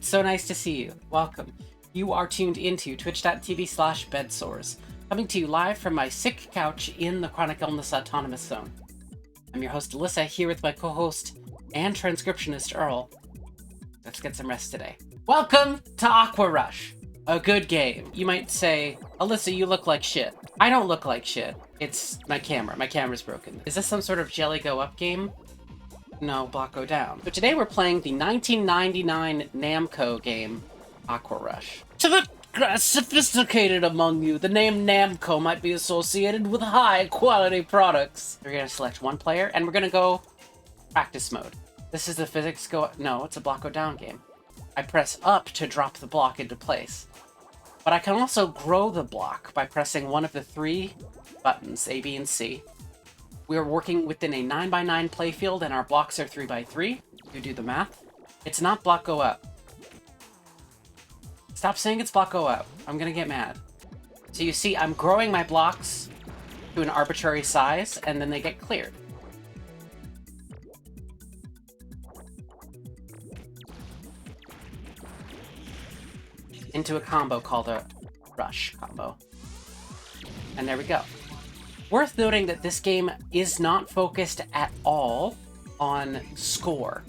It's so nice to see you. Welcome. You are tuned into twitch.tv/bedsores, coming to you live from my sick couch in the Chronic Illness Autonomous Zone. I'm your host, Alyssa, here with my co-host and transcriptionist, Earl. Let's get some rest today. Welcome to Aqua Rush, a good game. You might say, Alyssa, you look like shit. I don't look like shit. It's my camera. My camera's broken. Is this some sort of jelly go up game? No, block go down. So today we're playing the 1999 Namco game, Aqua Rush. To the sophisticated among you, the name Namco might be associated with high-quality products. We're gonna select one player, and we're gonna go practice mode. This is the physics go... No, it's a block go down game. I press up to drop the block into place. But I can also grow the block by pressing one of the three buttons, A, B, and C. We are working within a 9x9 playfield, and our blocks are 3x3. You do the math. It's not block go up. Stop saying it's block go up. I'm gonna get mad. So you see, I'm growing my blocks to an arbitrary size, and then they get cleared. Into a combo called a rush combo. And there we go. Worth noting that this game is not focused at all on score,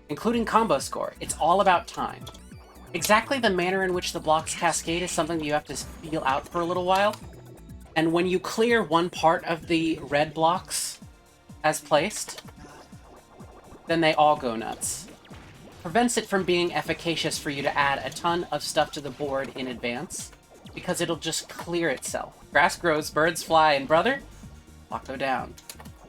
including combo score. It's all about time. Exactly the manner in which the blocks cascade is something that you have to feel out for a little while. And when you clear one part of the red blocks as placed, then they all go nuts. Prevents it from being efficacious for you to add a ton of stuff to the board in advance, because it'll just clear itself. Grass grows, birds fly, and brother, block go down.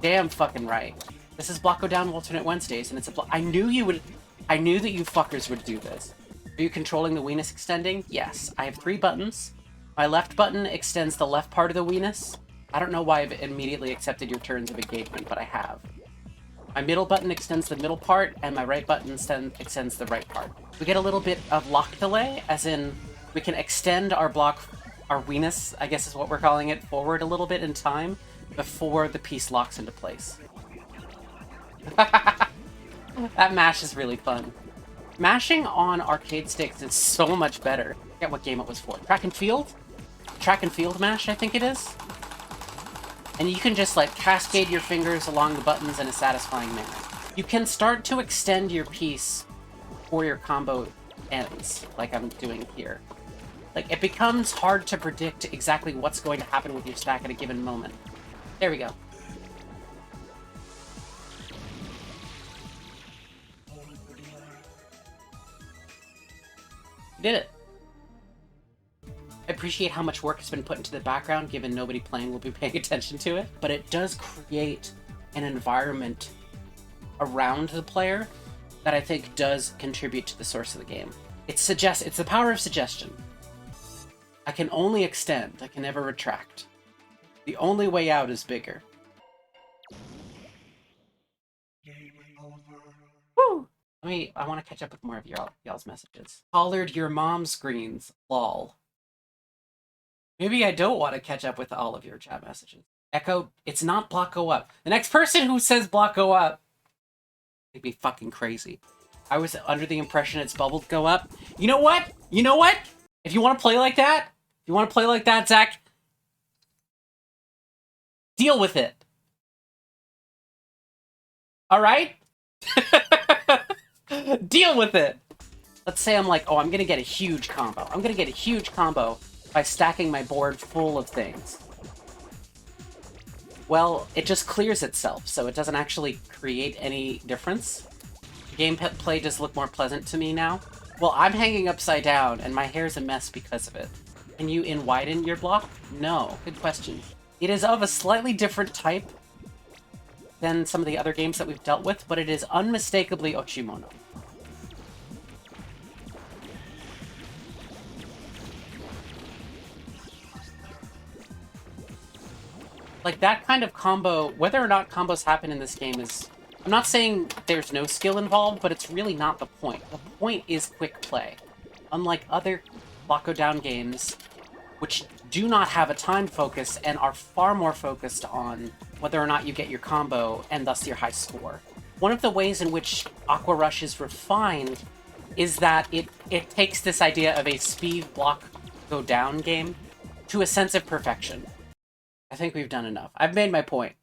Damn fucking right. This is block go down alternate Wednesdays, and it's a block. I knew that you fuckers would do this. Are you controlling the weenus extending? Yes. I have 3 buttons. My left button extends the left part of the weenus. I don't know why I've immediately accepted your terms of engagement, but I have. My middle button extends the middle part, and my right button extends the right part. We get a little bit of lock delay, as in we can extend our block, our weenus, I guess is what we're calling it, forward a little bit in time before the piece locks into place. That mash is really fun. Mashing on arcade sticks is so much better. I forget what game it was for. Track and field? Track and field mash, I think it is. And you can just, like, cascade your fingers along the buttons in a satisfying manner. You can start to extend your piece before your combo ends, like I'm doing here. Like, it becomes hard to predict exactly what's going to happen with your stack at a given moment. There we go. You did it. I appreciate how much work has been put into the background, given nobody playing will be paying attention to it, but it does create an environment around the player that I think does contribute to the source of the game. It's the power of suggestion. I can only extend, I can never retract. The only way out is bigger. Woo! I want to catch up with more of y'all's messages. Collared your mom's screens, lol. Maybe I don't want to catch up with all of your chat messages. Echo, it's not block go up. The next person who says block go up make me fucking crazy. I was under the impression it's bubbled go up. You know what? You know what? If you want to play like that, Zach, deal with it. All right? Deal with it. Let's say I'm like, oh, I'm going to get a huge combo. I'm going to get a huge combo by stacking my board full of things. Well, it just clears itself, so it doesn't actually create any difference. Gameplay does look more pleasant to me now. Well, I'm hanging upside down, and my hair's a mess because of it. Can you widen your block? No. Good question. It is of a slightly different type than some of the other games that we've dealt with, but it is unmistakably Ochimono. Like, that kind of combo, whether or not combos happen in this game is... I'm not saying there's no skill involved, but it's really not the point. The point is quick play. Unlike other block go down games, which do not have a time focus and are far more focused on whether or not you get your combo and thus your high score. One of the ways in which Aqua Rush is refined is that it takes this idea of a speed block go down game to a sense of perfection. I think we've done enough. I've made my point.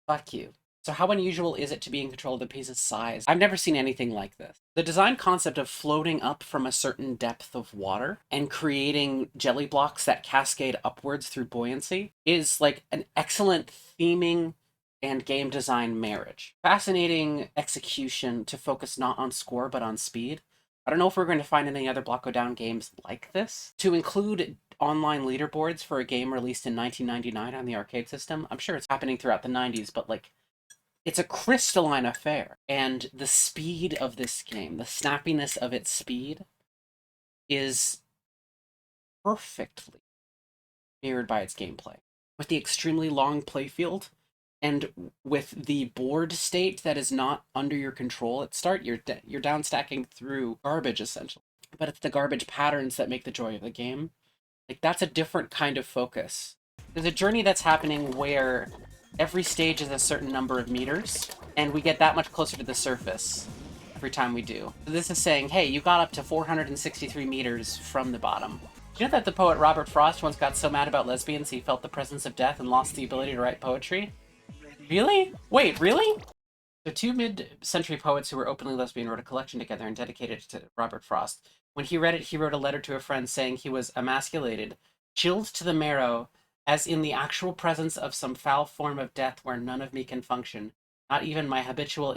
Fuck you. So how unusual is it to be in control of the piece's size? I've never seen anything like this. The design concept of floating up from a certain depth of water and creating jelly blocks that cascade upwards through buoyancy is like an excellent theming and game design marriage. Fascinating execution to focus not on score but on speed. I don't know if we're going to find any other block go down games like this. To include online leaderboards for a game released in 1999 on the arcade system, I'm sure it's happening throughout the 90s, but like, it's a crystalline affair. And the speed of this game, the snappiness of its speed, is perfectly mirrored by its gameplay. With the extremely long playfield, and with the board state that is not under your control at start, you're down stacking through garbage, essentially. But it's the garbage patterns that make the joy of the game. Like, that's a different kind of focus. There's a journey that's happening where every stage is a certain number of meters, and we get that much closer to the surface every time we do. So this is saying, hey, you got up to 463 meters from the bottom. Do you know that the poet Robert Frost once got so mad about lesbians he felt the presence of death and lost the ability to write poetry? Really? Wait, really? So two mid-century poets who were openly lesbian wrote a collection together and dedicated it to Robert Frost. When he read it, he wrote a letter to a friend saying he was emasculated, chilled to the marrow, as in the actual presence of some foul form of death where none of me can function, not even my habitual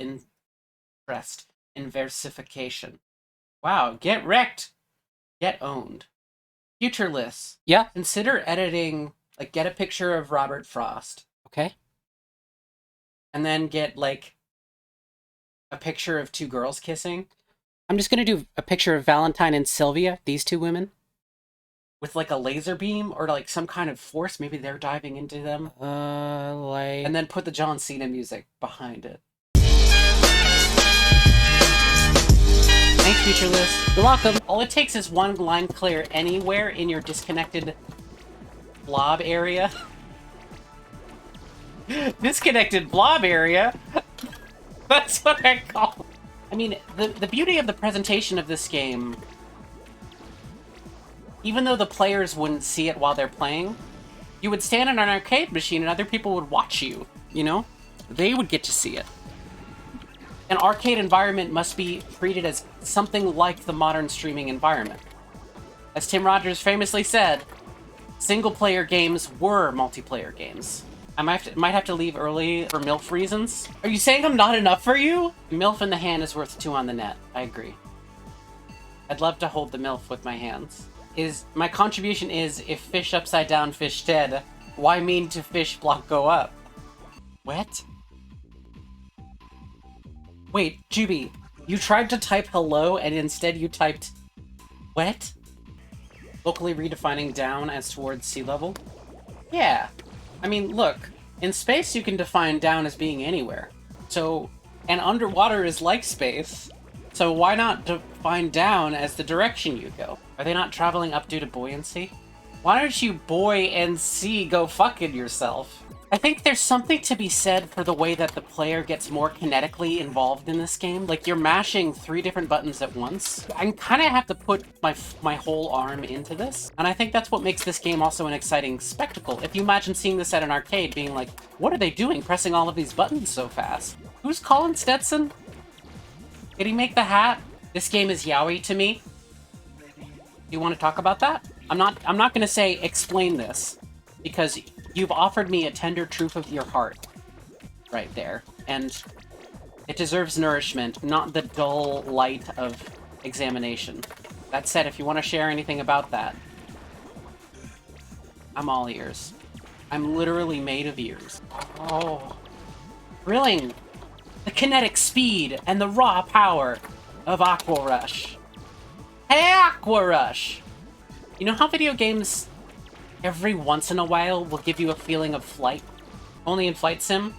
interest in versification. Wow, get wrecked! Get owned. Futureless. Yeah. Consider editing, like, get a picture of Robert Frost, okay? And then get, like, a picture of two girls kissing. I'm just gonna do a picture of Valentine and Sylvia, these two women, with like a laser beam or like some kind of force. Maybe they're diving into them. And then put the John Cena music behind it. Thanks, Futureless. You're welcome. All it takes is one line clear anywhere in your disconnected blob area. Disconnected blob area? That's what I call it. I mean, the beauty of the presentation of this game, even though the players wouldn't see it while they're playing, you would stand in an arcade machine and other people would watch you, you know? They would get to see it. An arcade environment must be treated as something like the modern streaming environment. As Tim Rogers famously said, single-player games were multiplayer games. I might have to leave early for MILF reasons. Are you saying I'm not enough for you? MILF in the hand is worth 2 on the net. I agree. I'd love to hold the MILF with my hands. My contribution is, if fish upside down, fish dead, why mean to fish block go up? What? Wait, Juby, you tried to type hello and instead you typed what? Locally redefining down as towards sea level? Yeah. I mean, look, in space you can define down as being anywhere. So, and underwater is like space, so why not define down as the direction you go? Are they not traveling up due to buoyancy? Why don't you buoy and see go fucking yourself? I think there's something to be said for the way that the player gets more kinetically involved in this game. Like, you're mashing 3 different buttons at once. I kind of have to put my whole arm into this. And I think that's what makes this game also an exciting spectacle. If you imagine seeing this at an arcade, being like, what are they doing pressing all of these buttons so fast? Who's Colin Stetson? Did he make the hat? This game is yaoi to me. You want to talk about that? I'm not going to say explain this, because you've offered me a tender truth of your heart right there, and it deserves nourishment, not the dull light of examination. That said, if you want to share anything about that, I'm all ears. I'm literally made of ears. Oh, thrilling! The kinetic speed and the raw power of Aqua Rush. Hey, Aqua Rush! You know how video games every once in a while will give you a feeling of flight? Only in Flight Sim?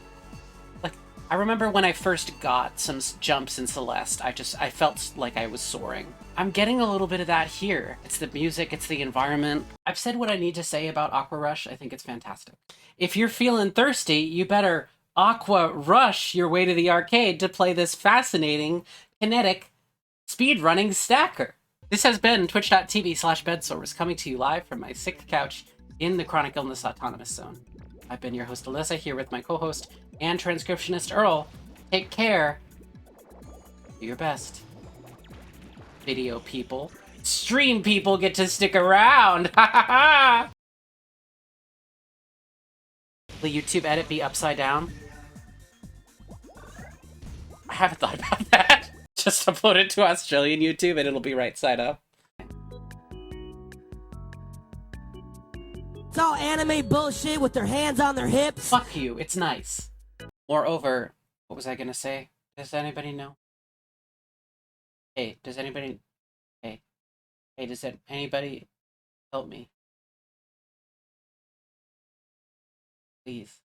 Like, I remember when I first got some jumps in Celeste, I felt like I was soaring. I'm getting a little bit of that here. It's the music, it's the environment. I've said what I need to say about Aqua Rush. I think it's fantastic. If you're feeling thirsty, you better Aqua Rush your way to the arcade to play this fascinating kinetic speedrunning stacker. This has been twitch.tv/bedsores, coming to you live from my sick couch in the chronic illness autonomous zone. I've been your host, Alyssa, here with my co-host and transcriptionist, Earl. Take care. Do your best. Video people. Stream people get to stick around! Ha ha ha! Will YouTube edit be upside down? I haven't thought about that. Just upload it to Australian YouTube and it'll be right side up. It's all anime bullshit with their hands on their hips. Fuck you, it's nice. Moreover, what was I gonna say? Does anybody know? Hey, does anybody... Hey, does anybody help me? Please.